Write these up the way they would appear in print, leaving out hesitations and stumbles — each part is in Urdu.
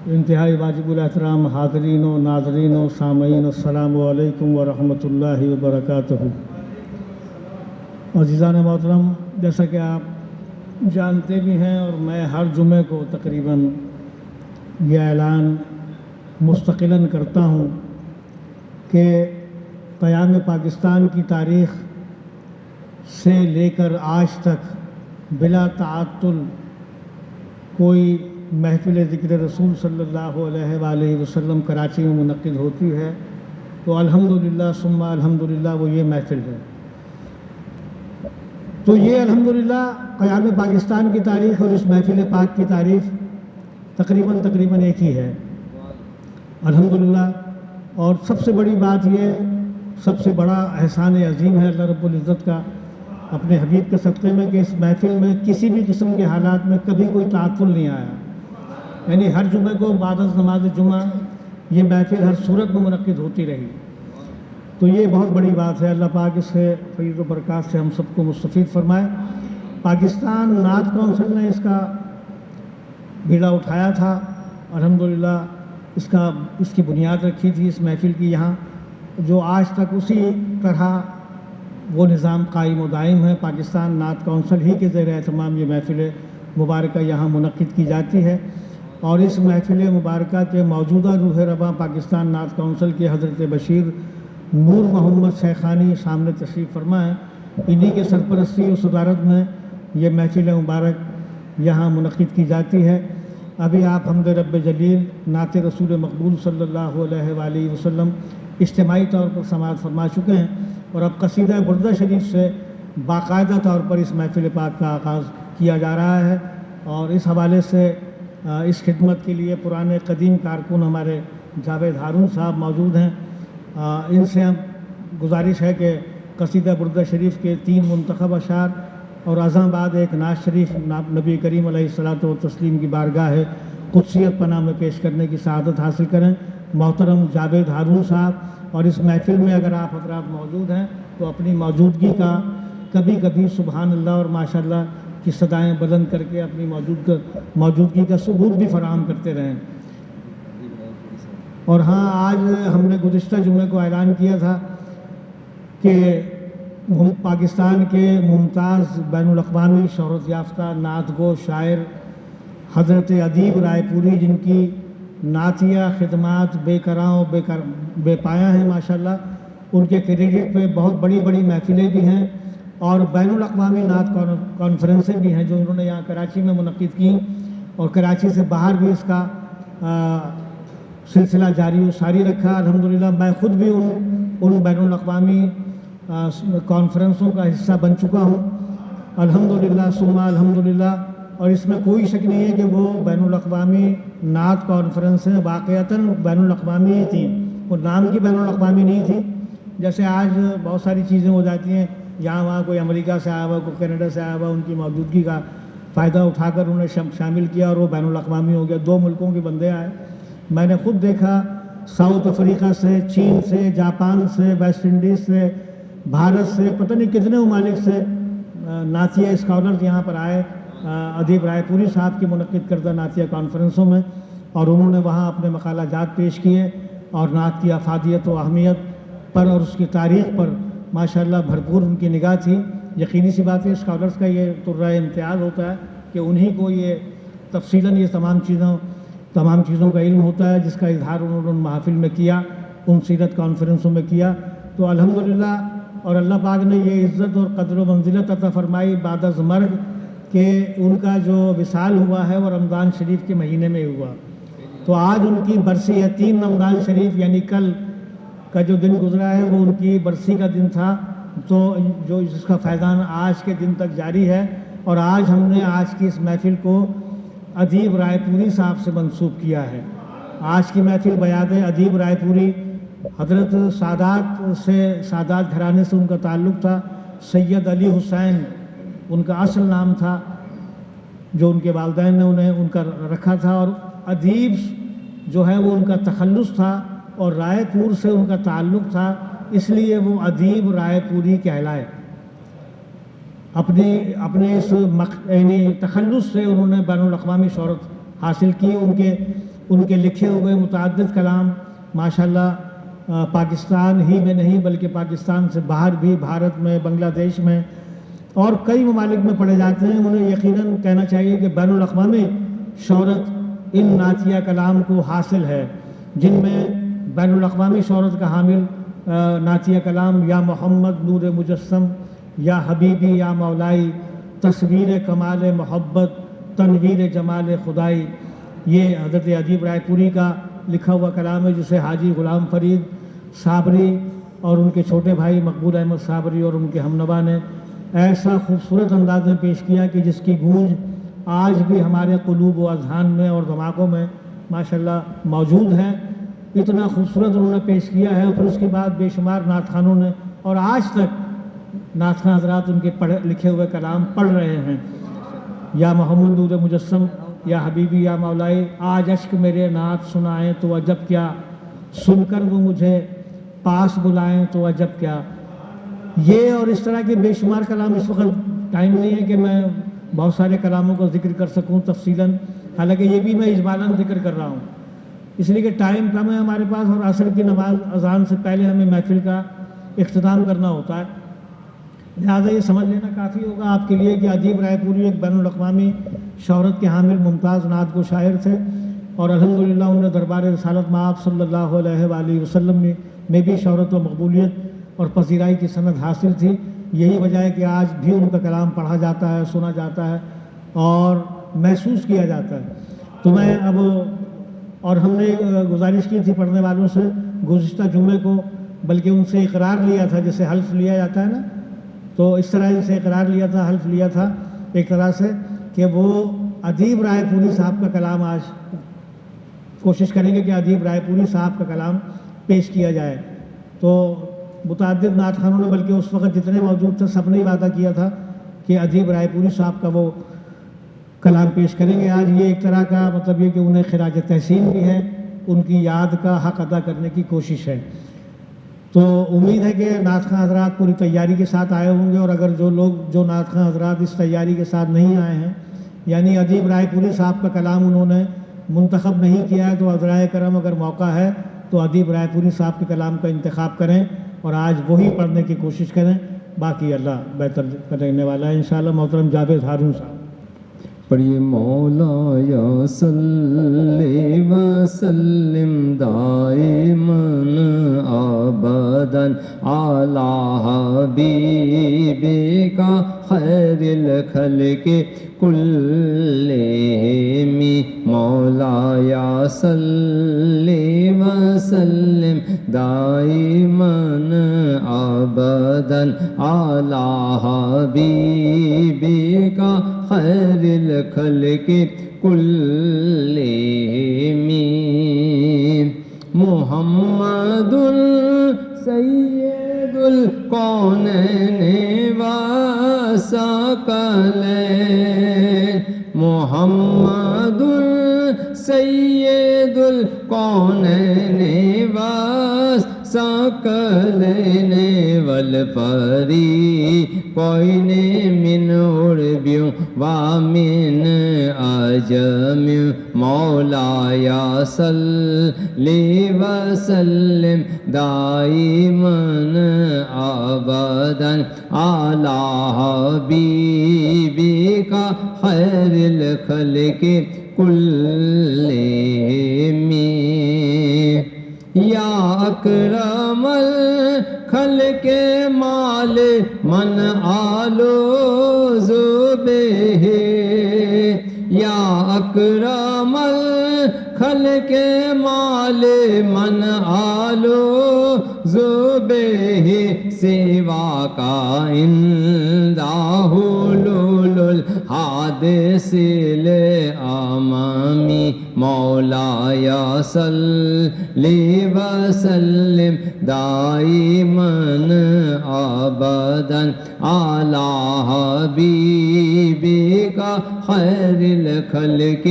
انتہائی واجب الاحترام حاضرین و ناظرین و سامعین، السلام علیکم ورحمۃ اللہ وبرکاتہ۔ عزیزان محترم، جیسا کہ آپ جانتے بھی ہیں اور میں ہر جمعے کو تقریباً یہ اعلان مستقلاً کرتا ہوں کہ قیام پاکستان کی تاریخ سے لے کر آج تک بلا تعطل کوئی محفل ذکر رسول صلی اللہ علیہ وآلہ وسلم کراچی میں منعقد ہوتی ہے تو الحمدللہ ثم الحمدللہ وہ یہ محفل ہے۔ تو یہ الحمدللہ قیام پاکستان کی تاریخ اور اس محفل پاک کی تاریخ تقریباً ایک ہی ہے الحمدللہ۔ اور سب سے بڑی بات یہ، سب سے بڑا احسان عظیم ہے اللہ رب العزت کا اپنے حبیب کے صدقے میں کہ اس محفل میں کسی بھی قسم کے حالات میں کبھی کوئی تعطل نہیں آیا، یعنی ہر جمعے کو بعد از نماز جمعہ یہ محفل ہر صورت میں منعقد ہوتی رہی۔ تو یہ بہت بڑی بات ہے، اللہ پاک اس سے فیض و برکات سے ہم سب کو مستفید فرمائے۔ پاکستان نعت کونسل نے اس کا بیڑا اٹھایا تھا، الحمدللہ اس کی بنیاد رکھی تھی اس محفل کی یہاں، جو آج تک اسی طرح وہ نظام قائم و دائم ہے۔ پاکستان نعت کونسل ہی کے زیر اہتمام یہ محفل مبارکہ یہاں منعقد کی جاتی ہے، اور اس محفل مبارکہ کے موجودہ روح رواں پاکستان نعت کونسل کے حضرت بشیر نور محمد شیخانی سامنے تشریف فرما ہے۔ انہی کے سرپرستی و صدارت میں یہ محفل مبارک یہاں منعقد کی جاتی ہے۔ ابھی آپ حمد رب جلیل نعت رسول مقبول صلی اللہ علیہ وآلہ وسلم اجتماعی طور پر سماعت فرما چکے ہیں، اور اب قصیدہ بردہ شریف سے باقاعدہ طور پر اس محفل پاک کا آغاز کیا جا رہا ہے، اور اس حوالے سے اس خدمت کے لیے پرانے قدیم کارکن ہمارے جاوید ہارون صاحب موجود ہیں۔ ان سے ہم گزارش ہے کہ قصیدہ بردہ شریف کے 3 منتخب اشعار اور ازاں بعد ایک نعت شریف نبی کریم علیہ الصلوۃ والتسلیم کی بارگاہ قدسیت پناہ میں پیش کرنے کی سعادت حاصل کریں۔ محترم جاوید ہارون صاحب، اور اس محفل میں اگر آپ حضرات موجود ہیں تو اپنی موجودگی کا کبھی کبھی سبحان اللہ اور ماشاء اللہ کی صدائیں بلند کر کے اپنی موجودگی کا ثبوت بھی فراہم کرتے رہیں۔ اور ہاں، آج ہم نے گزشتہ جمعے کو اعلان کیا تھا کہ پاکستان کے ممتاز بین الاقوامی شہرت یافتہ نعت گو شاعر حضرت ادیب رائے پوری، جن کی نعتیہ خدمات بے کراں و بے پایہ ہیں ماشاءاللہ، ان کے کریڈٹ پہ بہت بڑی محفلیں بھی ہیں اور بین الاقوامی نعت کانفرنسیں بھی ہیں جو انہوں نے یہاں کراچی میں منعقد کیں، اور کراچی سے باہر بھی اس کا سلسلہ جاری و ساری رکھا الحمدللہ۔ میں خود بھی ان بین الاقوامی کانفرنسوں کا حصہ بن چکا ہوں الحمدللہ ثم الحمدللہ، اور اس میں کوئی شک نہیں ہے کہ وہ بین الاقوامی نعت کانفرنسیں واقعتاً بین الاقوامی ہی تھیں، وہ نام کی بین الاقوامی نہیں تھی۔ جیسے آج بہت ساری چیزیں ہو جاتی ہیں، یہاں وہاں کوئی امریکہ سے آیا ہوا، کوئی کینیڈا سے آیا ہوا، ان کی موجودگی کا فائدہ اٹھا کر انہیں شامل کیا اور وہ بین الاقوامی ہو گیا، 2 ملکوں کے بندے آئے۔ میں نے خود دیکھا ساؤتھ افریقہ سے، چین سے، جاپان سے، ویسٹ انڈیز سے، بھارت سے، پتہ نہیں کتنے ممالک سے نعتیہ اسکالرز یہاں پر آئے ادیب رائے پوری صاحب کی منعقد کردہ نعتیہ کانفرنسوں میں، اور انہوں نے وہاں اپنے مقالہ جات پیش کیے اور نعت کی افادیت و اہمیت پر اور اس کی تاریخ پر ماشاءاللہ بھرپور ان کی نگاہ تھی۔ یقینی سی بات ہے، اسکالرز کا یہ طرۂ امتیاز ہوتا ہے کہ انہی کو یہ تفصیلاً یہ تمام چیزوں کا علم ہوتا ہے، جس کا اظہار انہوں نے ان محافل میں کیا، ان سیرت کانفرنسوں میں کیا۔ تو الحمدللہ، اور اللہ پاک نے یہ عزت اور قدر و منزلت عطا فرمائی بعد از مرگ کہ ان کا جو وصال ہوا ہے وہ رمضان شریف کے مہینے میں ہوا۔ تو آج ان کی برسی ہے، 3 رمضان شریف، یعنی کل کا جو دن گزرا ہے وہ ان کی برسی کا دن تھا، تو جو جس کا فیضان آج کے دن تک جاری ہے۔ اور آج ہم نے آج کی اس محفل کو ادیب رائے پوری صاحب سے منسوب کیا ہے۔ آج کی محفل بیاد ادیب رائے پوری، حضرت سادات گھرانے سے ان کا تعلق تھا۔ سید علی حسین ان کا اصل نام تھا جو ان کے والدین نے ان کا رکھا تھا، اور ادیب جو ہے وہ ان کا تخلص تھا، اور رائے پور سے ان کا تعلق تھا، اس لیے وہ ادیب رائے پوری کہلائے۔ اپنے اس تخلص سے انہوں نے بین الاقوامی شہرت حاصل کی۔ ان کے ان کے لکھے ہوئے متعدد کلام ماشاءاللہ پاکستان ہی میں نہیں بلکہ پاکستان سے باہر بھی، بھارت میں، بنگلہ دیش میں اور کئی ممالک میں پڑھے جاتے ہیں۔ انہیں یقیناً کہنا چاہیے کہ بین الاقوامی شہرت ان نعتیہ کلام کو حاصل ہے، جن میں بین الاقوامی شہرت کا حامل نعتیہ کلام یا محمد نور مجسم، یا حبیبی یا مولائی، تصویر کمال محبت، تنویر جمال خدائی، یہ حضرت ادیب رائے پوری کا لکھا ہوا کلام ہے، جسے حاجی غلام فرید صابری اور ان کے چھوٹے بھائی مقبول احمد صابری اور ان کے ہمنوا نے ایسا خوبصورت انداز میں پیش کیا کہ جس کی گونج آج بھی ہمارے قلوب و اذہان میں اور دماغوں میں ماشاءاللہ موجود ہے۔ اتنا خوبصورت انہوں نے پیش کیا ہے، اور پھر اس کے بعد بے شمار نعت خوانوں نے، اور آج تک نعت خواں حضرات ان کے لکھے ہوئے کلام پڑھ رہے ہیں۔ یا محمد نور مجسم، یا حبیبی یا مولائی، آج اشک میرے نعت سنائیں تو عجب کیا، سن کر وہ مجھے پاس بلائیں تو عجب کیا۔ یہ اور اس طرح کے بے شمار کلام، اس وقت ٹائم نہیں ہے کہ میں بہت سارے کلاموں کو ذکر کر سکوں تفصیلاً، حالانکہ یہ بھی میں اجمالاً ذکر کر رہا ہوں، اس لیے کہ ٹائم کم ہے ہمارے پاس، اور عصر کی نماز اذان سے پہلے ہمیں محفل کا اختتام کرنا ہوتا ہے۔ لہٰذا یہ سمجھ لینا کافی ہوگا آپ کے لیے کہ ادیب رائے پوری ایک بین الاقوامی شہرت کے حامل ممتاز نعت کو شاعر تھے، اور الحمدللہ انہوں نے دربار رسالت مآب صلی اللہ علیہ وآلہ وسلم میں بھی شہرت و مقبولیت اور پذیرائی کی سند حاصل تھی۔ یہی وجہ ہے کہ آج بھی ان کا کلام پڑھا جاتا ہے، سنا جاتا ہے اور محسوس کیا جاتا ہے۔ تو میں اب، اور ہم نے گزارش کی تھی پڑھنے والوں سے گزشتہ جمعے کو، بلکہ ان سے اقرار لیا تھا، جیسے حلف لیا جاتا ہے نا، تو اس طرح ان سے اقرار لیا تھا، حلف لیا تھا ایک طرح سے، کہ وہ ادیب رائے پوری صاحب کا کلام آج کوشش کریں گے کہ ادیب رائے پوری صاحب کا کلام پیش کیا جائے۔ تو متعدد نعت خوانوں نے، بلکہ اس وقت جتنے موجود تھے سب نے وعدہ کیا تھا کہ ادیب رائے پوری صاحب کا وہ کلام پیش کریں گے۔ آج یہ ایک طرح کا مطلب یہ کہ انہیں خراج تحسین بھی ہے، ان کی یاد کا حق ادا کرنے کی کوشش ہے۔ تو امید ہے کہ نعت خواں حضرات پوری تیاری کے ساتھ آئے ہوں گے، اور اگر جو نعت خواں حضرات اس تیاری کے ساتھ نہیں آئے ہیں، یعنی ادیب رائے پوری صاحب کا کلام انہوں نے منتخب نہیں کیا ہے، تو عذرائے کرم اگر موقع ہے تو ادیب رائے پوری صاحب کے کلام کا انتخاب کریں اور آج وہی پڑھنے کی کوشش کریں، باقی اللہ بہتر کرنے والا ہے انشاءاللہ۔ محترم جاوید ہارون صاحب پڑھیے۔ مولا یا صلی وسلم دائماً ابداً علی حبیبک خیر الخلق کلہم، مولا یا صلی وسلم دائماً ابداً علی حبیبک خیر الخلق کلہم، محمد سید الکونین والثقلین، محمد سید الکونین والثقلین والفریقین من عرب ومن عجم، مولا یا صلی وسلم دائماً ابداً علی حبیبک خیر الخلق کلہم، یا اکرم الخلق مال من آلوذ بہ، یا اکرم الخلق مال من آلوذ بہ، سوا کا عندہ حلول الحادث الامام، مولا یا صلی وسلم دائماً ابداً علی حبیبک خیر الخلق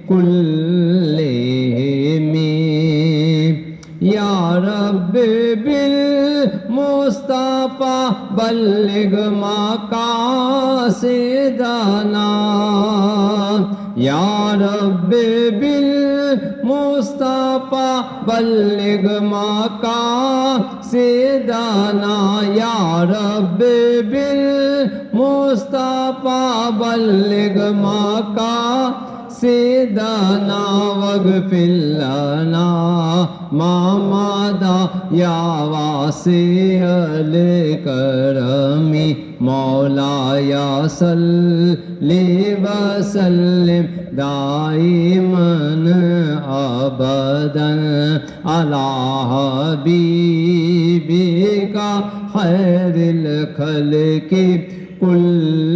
کلہم، یا رب بالمصطفیٰ بلغ مقاصدنا، یا رب مصطفیٰ بلغ مقاصدنا یا رب بالمصطفیٰ بلغ مقاصدنا واغفر لنا ما مضى یا واسع الکرم مولاي صل وسلم دائما ابدا على حبيبك خير الخلق كل